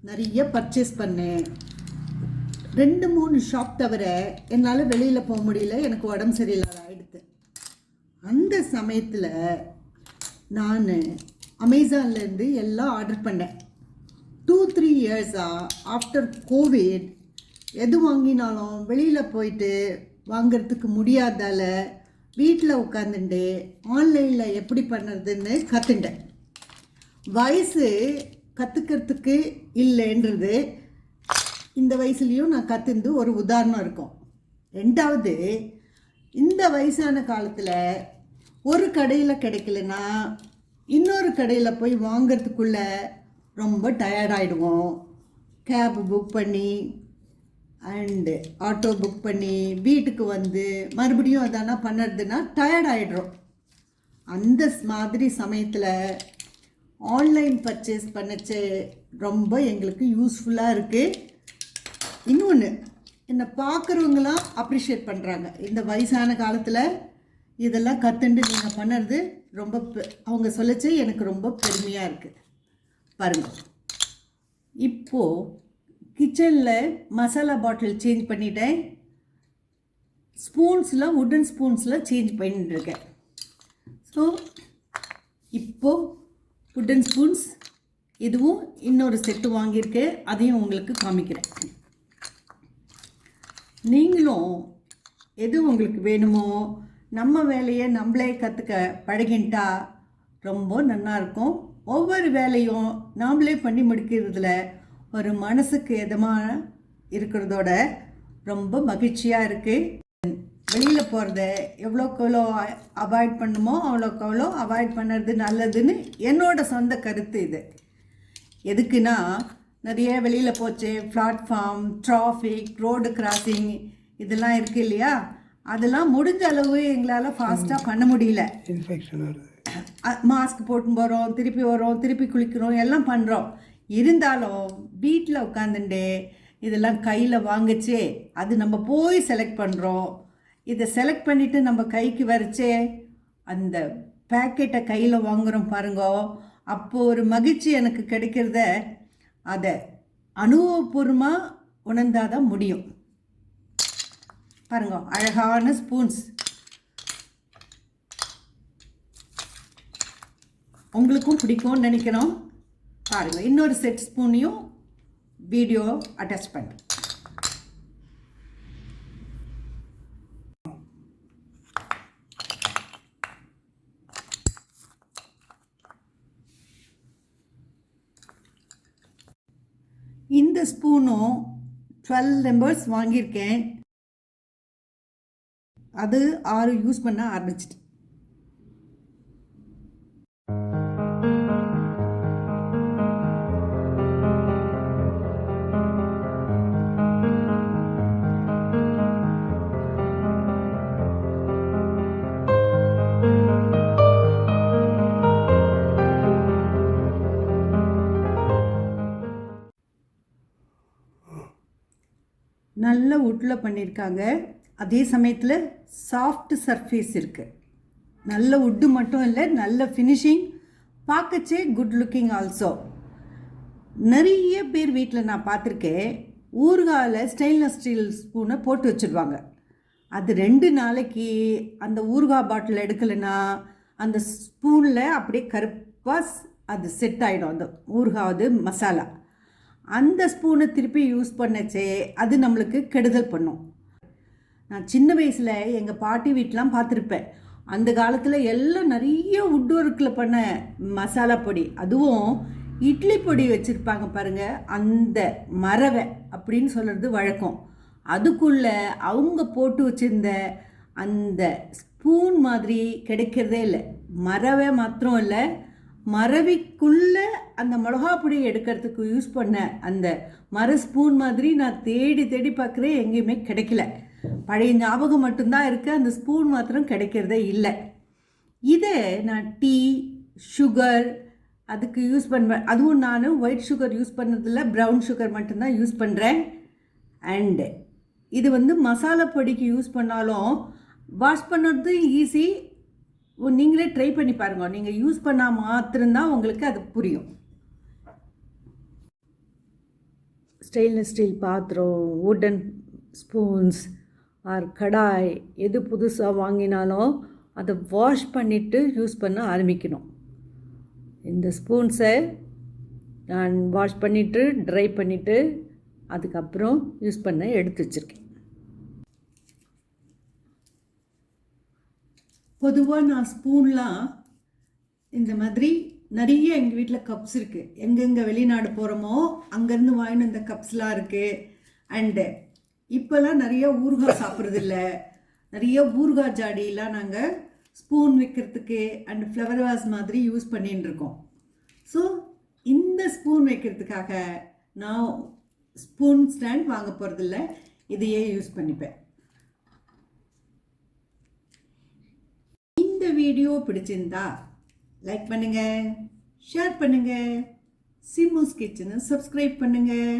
நிறைய பர்ச்சேஸ் பண்ணேன். 2-3 ஷாப் தவிர என்னால் வெளியில் போக முடியல. எனக்கு உடம்பு சரியில்லாத ஆகிடுது. அந்த சமயத்தில் நான் அமேசான்லேருந்து எல்லாம் ஆர்டர் பண்ணேன். 2-3 இயர்ஸாக ஆஃப்டர் கோவிட் எது வாங்கினாலும் வெளியில் போயிட்டு வாங்கிறதுக்கு முடியாதால வீட்டில் உட்காந்துட்டு ஆன்லைனில் எப்படி பண்ணுறதுன்னு கற்றுண்டேன். வயசு கற்றுக்கிறதுக்கு இல்லைன்றது இந்த வயசுலேயும் நான் கற்றுந்து ஒரு உதாரணம் இருக்கும். ரெண்டாவது, இந்த வயசான காலத்தில் ஒரு கடையில் கிடைக்கலன்னா இன்னொரு கடையில் போய் வாங்கிறதுக்குள்ள ரொம்ப டயர்டாகிடுவோம். கேப் புக் பண்ணி அண்டு ஆட்டோ புக் பண்ணி வீட்டுக்கு வந்து மறுபடியும் அதானா பண்ணுறதுன்னா டயர்டாகிடுறோம். அந்த மாதிரி சமயத்தில் ஆன்லைன் பர்ச்சேஸ் பண்ணச்சு ரொம்ப எங்களுக்கு யூஸ்ஃபுல்லாக இருக்குது. இன்னொன்று, என்னை பார்க்குறவங்களாம் அப்ரிஷியேட் பண்ணுறாங்க. இந்த வயசான காலத்தில் இதெல்லாம் கற்றுண்டு நீங்கள் பண்ணுறது ரொம்ப அவங்க சொல்லச்சு எனக்கு ரொம்ப பெருமையாக இருக்குது. பாருங்கள், இப்போது கிச்சனில் மசாலா பாட்டில் சேஞ்ச் பண்ணிட்டேன். ஸ்பூன்ஸில் வுட்டன் ஸ்பூன்ஸில் சேஞ்ச் பண்ணிட்டுருக்கேன். ஸோ இப்போது வுட்டன் ஸ்பூன்ஸ் இதுவும் இன்னொரு செட்டு வாங்கியிருக்கேன். அதையும் உங்களுக்கு காமிக்கிறேன். நீங்களும் எது உங்களுக்கு வேணுமோ நம்ம வேலையை நம்மளே கற்றுக்க பழகின்ட்டா ரொம்ப நல்லாயிருக்கும். ஒவ்வொரு வேலையும் நாமளே பண்ணி முடிக்கிறதுல ஒரு மனசுக்கு எதமாக இருக்கிறதோட ரொம்ப மகிழ்ச்சியாக இருக்குது. வெளியில் போகிறத எவ்வளோக்கு எவ்வளோ அவாய்ட் பண்ணுமோ அவ்வளோக்கு அவ்வளோ அவாய்ட் பண்ணுறது நல்லதுன்னு என்னோட சொந்த கருத்து இது. எதுக்குன்னா, நிறைய வெளியில் போச்சு பிளாட்ஃபார்ம், டிராஃபிக், ரோடு கிராசிங் இதெல்லாம் இருக்குது இல்லையா, அதெல்லாம் முடிஞ்ச அளவு எங்களால் ஃபாஸ்ட்டாக பண்ண முடியல. இன்ஃபெக்ஷன் வருது. மாஸ்க் போட்டு போகிறோம், திருப்பி வரோம், திருப்பி குளிக்கிறோம், எல்லாம் பண்ணுறோம். இருந்தாலும் வீட்டில் உட்காந்துட்டு இதெல்லாம் கையில் வாங்கிச்சே அது நம்ம போய் செலக்ட் பண்ணுறோம். இதை செலக்ட் பண்ணிவிட்டு நம்ம கைக்கு வரைச்சே அந்த பேக்கெட்டை கையில் வாங்குகிறோம் பாருங்கோ. அப்போது ஒரு மகிழ்ச்சி எனக்கு கிடைக்கிறத அதை அனுபவபூர்வமாக உணர்ந்தாதான் முடியும். பாருங்க, அழகான ஸ்பூன்ஸ். உங்களுக்கும் பிடிக்கும்னு நினைக்கிறோம். பாருங்கள், இன்னொரு செட் ஸ்பூனையும் வீடியோ அட்டாச் பண்ணுறேன். இந்த ஸ்பூனும் 12 நம்பர்ஸ் வாங்கியிருக்கேன். அது 6 யூஸ் பண்ண ஆரம்பிச்சிட்டு. நல்ல வுட்டில் பண்ணியிருக்காங்க. அதே சமயத்தில் சாஃப்ட் சர்ஃபேஸ் இருக்குது. நல்ல வுட்டு மட்டும் இல்லை, நல்ல ஃபினிஷிங், பார்க்கச்சே குட் லுக்கிங் ஆல்சோ. நிறைய பேர் வீட்டில் நான் பார்த்துருக்கேன், ஊறுகாயில் ஸ்டெயின்லெஸ் ஸ்டீல் ஸ்பூனை போட்டு வச்சுருவாங்க. அது 2 நாளைக்கு அந்த ஊறுகாய் பாட்டில் எடுக்கலைன்னா அந்த ஸ்பூனில் அப்படியே கருப்பாக அது செட் ஆகிடும், அந்த ஊறுகாவது மசாலா. அந்த ஸ்பூனை திருப்பி யூஸ் பண்ணச்சே அது நம்மளுக்கு கெடுதல் பண்ணும். நான் சின்ன வயசில் எங்கள் பாட்டி வீட்டெலாம் பார்த்துருப்பேன். அந்த காலத்தில் எல்லாம் நிறைய வுட் ஒர்க்கில் பண்ண மசாலா பொடி, அதுவும் இட்லி பொடி வச்சுருப்பாங்க பாருங்கள், அந்த மரவை அப்படின்னு சொல்கிறது வழக்கம். அதுக்குள்ளே அவங்க போட்டு வச்சுருந்த அந்த ஸ்பூன் மாதிரி கிடைக்கிறதே இல்லை. மரவை மாத்திரம் இல்லை, மரவிக்குள்ளே அந்த மிளகா பொடி எடுக்கிறதுக்கு யூஸ் பண்ண அந்த மர ஸ்பூன் மாதிரி நான் தேடி தேடி பார்க்குறேன், எங்கேயுமே கிடைக்கல. பழைய ஞாபகம் மட்டும்தான் இருக்குது, அந்த ஸ்பூன் மாத்திரம் கிடைக்கிறதே இல்லை. இதை நான் டீ, சுகர் அதுக்கு யூஸ் பண்ணுவேன். அதுவும் நான் ஒயிட் சுகர் யூஸ் பண்ணுறதில்ல, ப்ரௌன் சுகர் மட்டும்தான் யூஸ் பண்ணுறேன். அண்டு இது மசாலா பொடிக்கு யூஸ் பண்ணாலும் வாஷ் பண்ணுறது ஈஸி. நீங்களே ட்ரை பண்ணி பாருங்க. நீங்கள் யூஸ் பண்ணால் மாத்திரம்தான் உங்களுக்கு அது புரியும். ஸ்டெயின்லெஸ் ஸ்டீல் பாத்திரம், வுட்டன் ஸ்பூன்ஸ் ஆர் கடாய் எது புதுசாக வாங்கினாலும் அதை வாஷ் பண்ணிவிட்டு யூஸ் பண்ண ஆரம்பிக்கணும். இந்த ஸ்பூன்ஸை நான் வாஷ் பண்ணிவிட்டு ட்ரை பண்ணிவிட்டு அதுக்கப்புறம் யூஸ் பண்ண எடுத்து வச்சுருக்கேன். பொதுவாக நான் ஸ்பூன்லாம் இந்த மாதிரி நிறைய எங்கள் வீட்டில் கப்ஸ் இருக்குது. எங்கெங்கே வெளிநாடு போகிறோமோ அங்கேருந்து வாங்கின இந்த கப்ஸ்லாம் இருக்குது. அண்டு இப்போல்லாம் நிறைய ஊறுகாய் சாப்பிட்றதில்ல. நிறைய ஊறுகாய் ஜாடியெலாம் நாங்கள் ஸ்பூன் வைக்கிறதுக்கு அண்ட் ஃப்ளவர் வாஸ் மாதிரி யூஸ் பண்ணின்னு இருக்கோம். ஸோ இந்த ஸ்பூன் வைக்கிறதுக்காக நான் ஸ்பூன் ஸ்டாண்ட் வாங்க போகிறதில்ல, இதையே யூஸ் பண்ணிப்பேன். இந்த வீடியோ பிடிச்சிருந்தா லைக் பண்ணுங்கள், ஷேர் பண்ணுங்கள், சிம்முஸ் கிச்சனை சப்ஸ்கிரைப் பண்ணுங்கள்.